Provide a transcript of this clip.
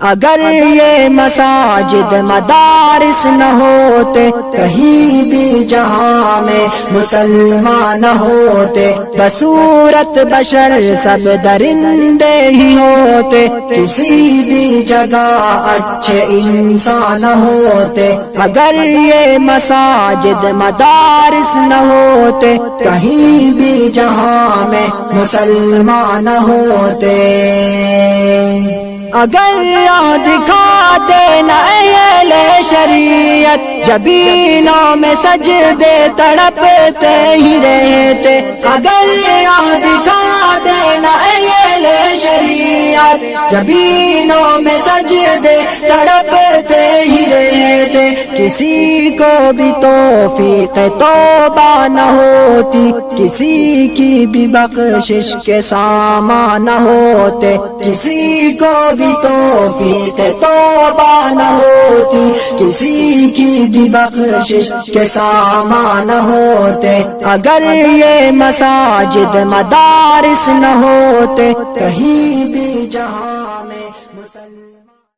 اگر یہ مساجد مدارس نہ ہوتے کہیں بھی جہاں میں مسلمان نہ ہوتے، بصورت بشر سب درندے ہی ہوتے، کسی بھی جگہ اچھے انسان نہ ہوتے۔ اگر یہ مساجد مدارس نہ ہوتے کہیں بھی جہاں میں مسلمان نہ ہوتے۔ اگر دکھا دینا اہل شریعت جبینوں میں سجدے تڑپتے ہی رہتے، اگر دکھا دینا اہل شریعت جبینوں میں سجدے تڑپتے ہی رہتے، کسی کو بھی توفیق توبہ نہ ہوتی، کسی کی بھی بخشش کے سامان نہ ہوتے، کسی کو بھی توفیق توبہ نہ ہوتی، کسی کی بھی بخشش کے سامان نہ ہوتے۔ اگر یہ مساجد مدارس نہ ہوتے کہیں بھی جہاں